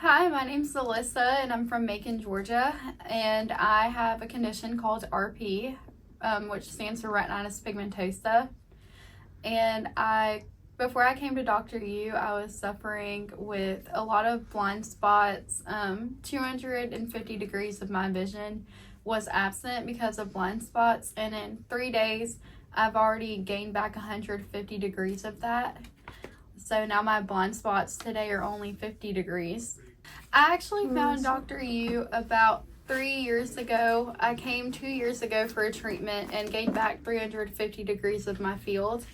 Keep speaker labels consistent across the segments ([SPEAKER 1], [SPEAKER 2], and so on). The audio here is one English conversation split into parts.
[SPEAKER 1] Hi, my name's Alyssa and I'm from Macon, Georgia, and I have a condition called RP, which stands for Retinitis Pigmentosa. And before I came to Dr. U, I was suffering with a lot of blind spots. 250 degrees of my vision was absent because of blind spots, and in 3 days, I've already gained back 150 degrees of that. So now my blind spots today are only 50 degrees. I actually found Dr. U about 3 years ago. I came 2 years ago for a treatment and gained back 350 degrees of my field.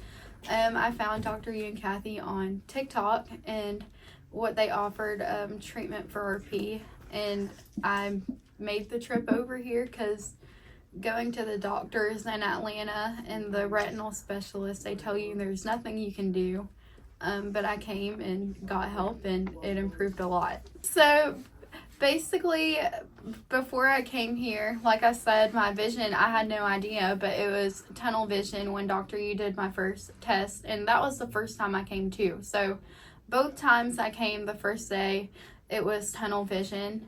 [SPEAKER 1] I found Dr. U and Kathy on TikTok and what they offered treatment for RP, and I made the trip over here because going to the doctors in Atlanta and the retinal specialist, they tell you there's nothing you can do. But I came and got help and it improved a lot. So basically, before I came here, like I said, my vision, I had no idea, but it was tunnel vision when Dr. U did my first test, and that was the first time I came too. So both times I came the first day, it was tunnel vision.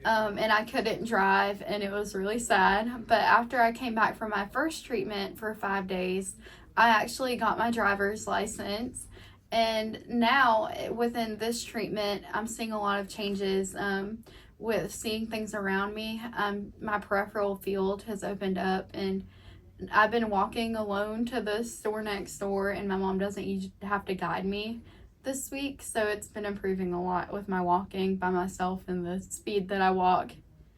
[SPEAKER 1] And I couldn't drive and it was really sad. But after I came back from my first treatment for 5 days, I actually got my driver's license. And now, within this treatment, I'm seeing a lot of changes with seeing things around me. My peripheral field has opened up, and I've been walking alone to the store next door, and my mom doesn't have to guide me this week. So it's been improving a lot with my walking by myself and the speed that I walk.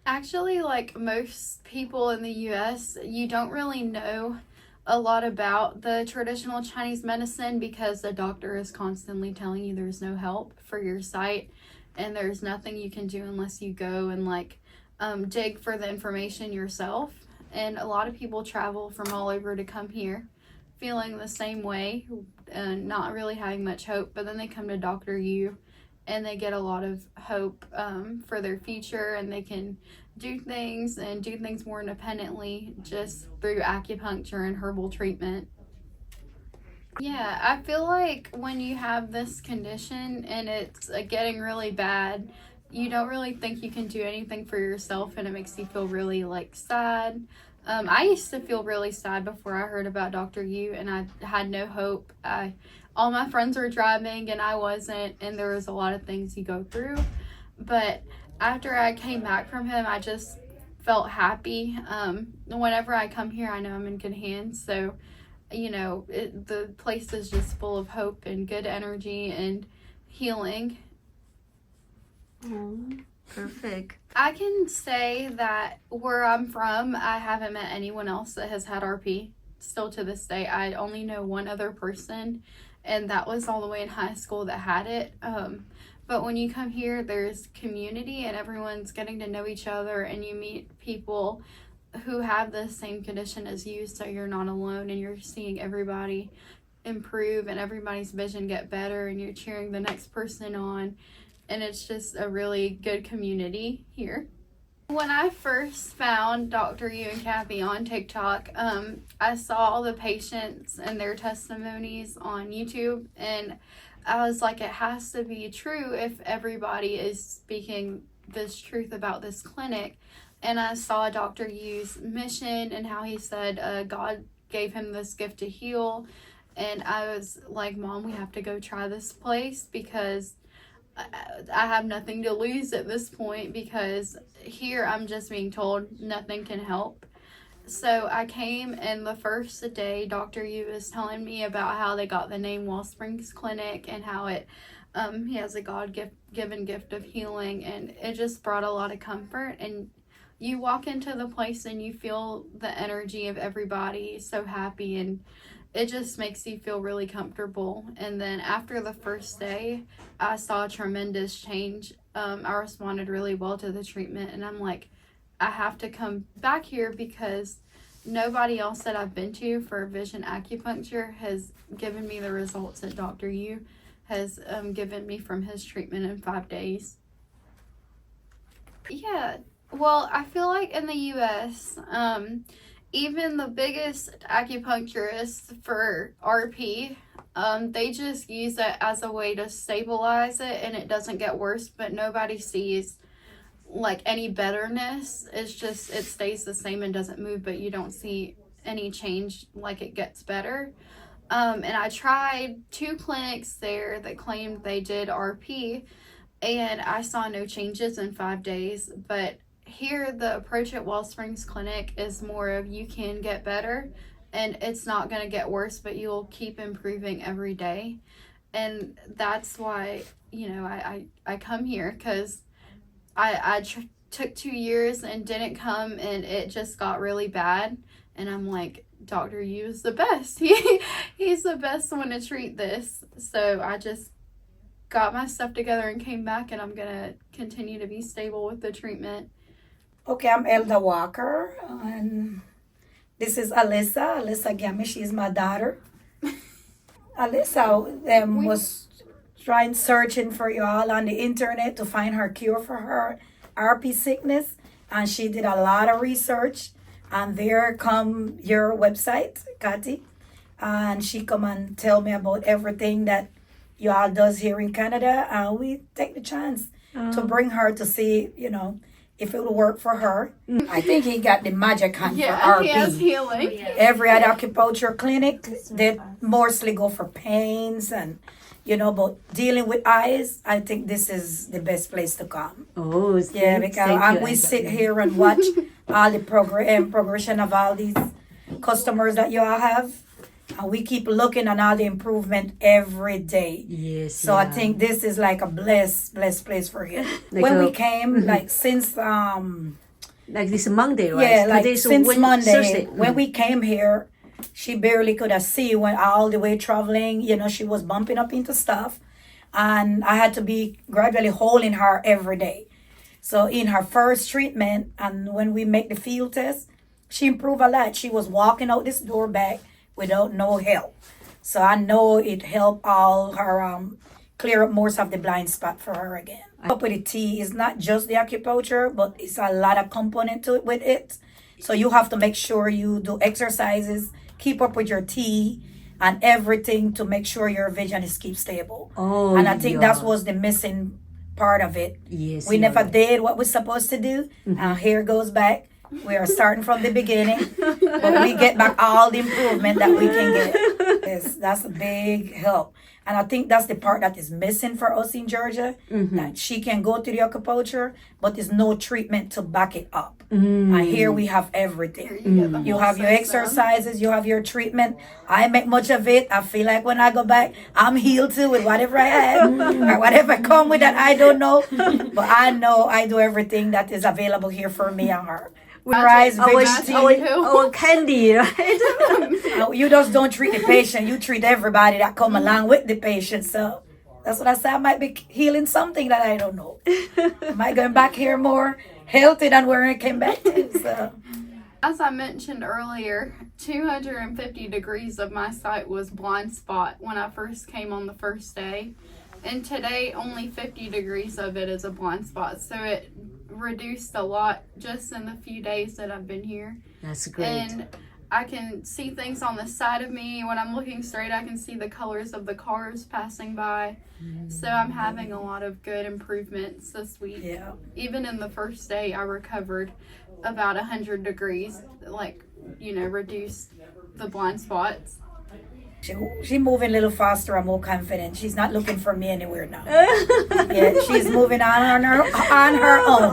[SPEAKER 1] Actually, like most people in the US, you don't really know a lot about the traditional Chinese medicine because the doctor is constantly telling you there's no help for your sight and there's nothing you can do unless you go and dig for the information yourself. And a lot of people travel from all over to come here feeling the same way and not really having much hope, but then they come to Dr. U and they get a lot of hope for their future, and they can do things more independently just through acupuncture and herbal treatment. Yeah, I feel like when you have this condition and it's getting really bad, you don't really think you can do anything for yourself, and it makes you feel really sad. I used to feel really sad before I heard about Dr. U, and I had no hope. All my friends were driving and I wasn't, and there was a lot of things you go through. But after I came back from him, I just felt happy. Whenever I come here, I know I'm in good hands. So, the place is just full of hope and good energy and healing.
[SPEAKER 2] Oh, perfect.
[SPEAKER 1] I can say that where I'm from, I haven't met anyone else that has had RP. Still to this day, I only know one other person, and that was all the way in high school that had it. But when you come here, there's community and everyone's getting to know each other, and you meet people who have the same condition as you, so you're not alone, and you're seeing everybody improve and everybody's vision get better, and you're cheering the next person on, and it's just a really good community here. When I first found Dr. U and Kathy on TikTok, I saw all the patients and their testimonies on YouTube, and I was like, it has to be true if everybody is speaking this truth about this clinic. And I saw Dr. U's mission and how he said God gave him this gift to heal. And I was like, Mom, we have to go try this place because I have nothing to lose at this point, because here I'm just being told nothing can help. So I came, and the first day Dr. U was telling me about how they got the name Wellspring Clinic and how he has a God-given gift of healing, and it just brought a lot of comfort. And you walk into the place and you feel the energy of everybody so happy, and it just makes you feel really comfortable. And then after the first day, I saw a tremendous change. I responded really well to the treatment, and I'm like, I have to come back here because nobody else that I've been to for vision acupuncture has given me the results that Dr. U has given me from his treatment in 5 days. Yeah, well, I feel like in the US, even the biggest acupuncturists for RP, they just use it as a way to stabilize it and it doesn't get worse, but nobody sees like any betterness. It's just, it stays the same and doesn't move, but you don't see any change, like it gets better. And I tried 2 clinics there that claimed they did RP, and I saw no changes in 5 days. But here, the approach at Wellspring Clinic is more of you can get better, and it's not going to get worse, but you'll keep improving every day. And that's why, you know, I come here, because I took 2 years and didn't come, and it just got really bad. And I'm like, Dr. Yu is the best. He's the best one to treat this. So I just got my stuff together and came back, and I'm going to continue to be stable with the treatment.
[SPEAKER 3] Okay, I'm Elda Walker, and this is Alyssa. Alyssa Gami, she's my daughter. Alyssa was searching for you all on the internet to find her cure for her RP sickness, and she did a lot of research, and there come your website, Kati, and she come and tell me about everything that you all does here in Canada, and we take the chance to bring her to see, you know, if it will work for her. I think he got the magic hand for RP.
[SPEAKER 1] He has healing.
[SPEAKER 3] Every other acupuncture clinic, they mostly go for pains and, you know, but dealing with eyes, I think this is the best place to come.
[SPEAKER 2] Oh,
[SPEAKER 3] Yeah, because we sit here and watch all the progression of all these customers that you all have. And we keep looking at all the improvement every day.
[SPEAKER 2] Yes.
[SPEAKER 3] So I think this is like a blessed place for him.
[SPEAKER 2] Like
[SPEAKER 3] when we came, like since
[SPEAKER 2] like this Monday, right?
[SPEAKER 3] yeah, like
[SPEAKER 2] Today's
[SPEAKER 3] since Monday,
[SPEAKER 2] Thursday.
[SPEAKER 3] when we came here, she barely could have see when all the way traveling. You know, she was bumping up into stuff, and I had to be gradually holding her every day. So in her first treatment, and when we make the field test, she improved a lot. She was walking out this door back without no help. So I know it helped all her clear up most of the blind spot for her again. Up with the T is not just the acupuncture, but it's a lot of component to it with it. So you have to make sure you do exercises, keep up with your T and everything to make sure your vision is keep stable.
[SPEAKER 2] Oh,
[SPEAKER 3] and I think
[SPEAKER 2] yeah.
[SPEAKER 3] that was the missing part of it.
[SPEAKER 2] Yes.
[SPEAKER 3] We
[SPEAKER 2] yeah.
[SPEAKER 3] never did what we're supposed to do. And here goes back. We are starting from the beginning, but we get back all the improvement that we can get. Yes, that's a big help. And I think that's the part that is missing for us in Georgia, that she can go to the acupuncture, but there's no treatment to back it up. And here we have everything. You have your exercises, you have your treatment. I make much of it. I feel like when I go back, I'm healed too with whatever I have or whatever come with that I don't know. But I know I do everything that is available here for me and her. We rise,
[SPEAKER 2] our candy, right?
[SPEAKER 3] You just don't treat the patient. You treat everybody that come along with the patient. So that's what I said. I might be healing something that I don't know. Am I going back here more healthy than where I came back to? So.
[SPEAKER 1] As I mentioned earlier, 250 degrees of my sight was blind spot when I first came on the first day. And today, only 50 degrees of it is a blind spot. So it reduced a lot just in the few days that I've been here.
[SPEAKER 2] That's great.
[SPEAKER 1] And I can see things on the side of me. When I'm looking straight, I can see the colors of the cars passing by. So I'm having a lot of good improvements this week.
[SPEAKER 3] Yeah.
[SPEAKER 1] Even in the first day, I recovered about 100 degrees, like, you know, reduced the blind spots.
[SPEAKER 3] She moving a little faster and more confident. She's not looking for me anywhere now. Yeah, she's moving on her own.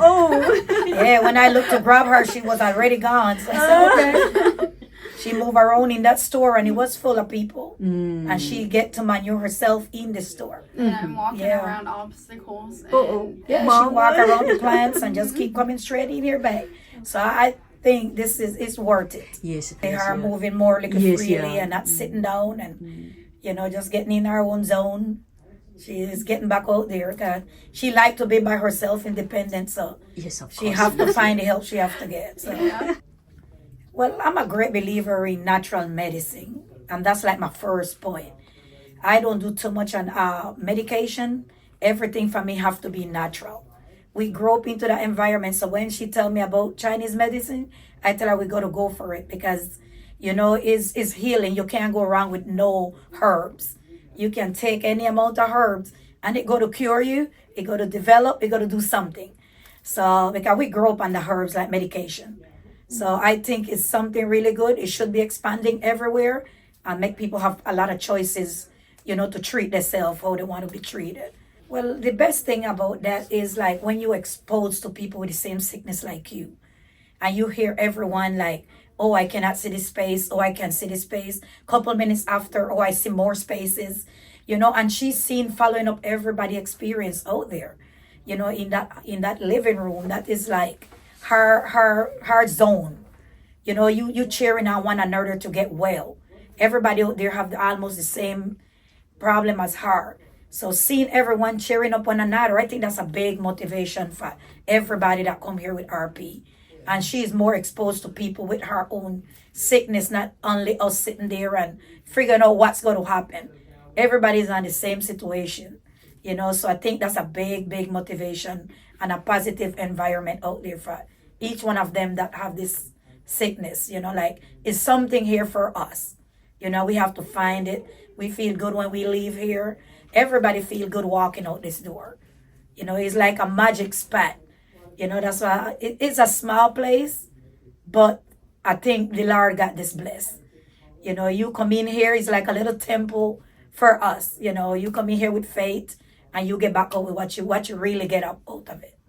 [SPEAKER 2] Oh.
[SPEAKER 3] Yeah, when I looked to grab her, she was already gone. So I said, okay. She moved her own in that store, and it was full of people. And she get to maneuver herself in the store.
[SPEAKER 1] And I'm walking around obstacles. And
[SPEAKER 3] Yeah, she walk around the plants and just keep coming straight in here back. So I think it's worth it.
[SPEAKER 2] Yes.
[SPEAKER 3] They are moving more like freely and not sitting down and you know, just getting in her own zone. She is getting back out there. Cause she like to be by herself, independent. So
[SPEAKER 2] yes, of course.
[SPEAKER 3] she have to find the help she have to get. So.
[SPEAKER 1] yeah.
[SPEAKER 3] Well, I'm a great believer in natural medicine, and that's like my first point. I don't do too much on medication. Everything for me have to be natural. We grew up into that environment. So when she tell me about Chinese medicine, I tell her we got to go for it because, you know, it's healing. You can't go wrong with no herbs. You can take any amount of herbs and it go to cure you. It go to develop. It go to do something. So because we grew up on the herbs like medication. So I think it's something really good. It should be expanding everywhere and make people have a lot of choices, you know, to treat themselves how they want to be treated. Well, the best thing about that is like when you're exposed to people with the same sickness like you, and you hear everyone like, oh, I cannot see this space, oh, I can see this space. Couple minutes after, oh, I see more spaces, you know, and she's seen following up everybody experience out there, you know, in that living room. That is like her zone. You know, you cheering on one another to get well. Everybody out there have almost the same problem as her. So seeing everyone cheering up one another, I think that's a big motivation for everybody that come here with RP. And she's more exposed to people with her own sickness, not only us sitting there and figuring out what's going to happen. Everybody's on the same situation, you know. So I think that's a big motivation and a positive environment out there for each one of them that have this sickness, you know, like it's something here for us. You know, we have to find it. We feel good when we leave here. Everybody feel good walking out this door. You know, it's like a magic spot. You know, that's why it's a small place, but I think the Lord got this blessed. You know, you come in here, it's like a little temple for us. You know, you come in here with faith and you get back out with what you really get out of it.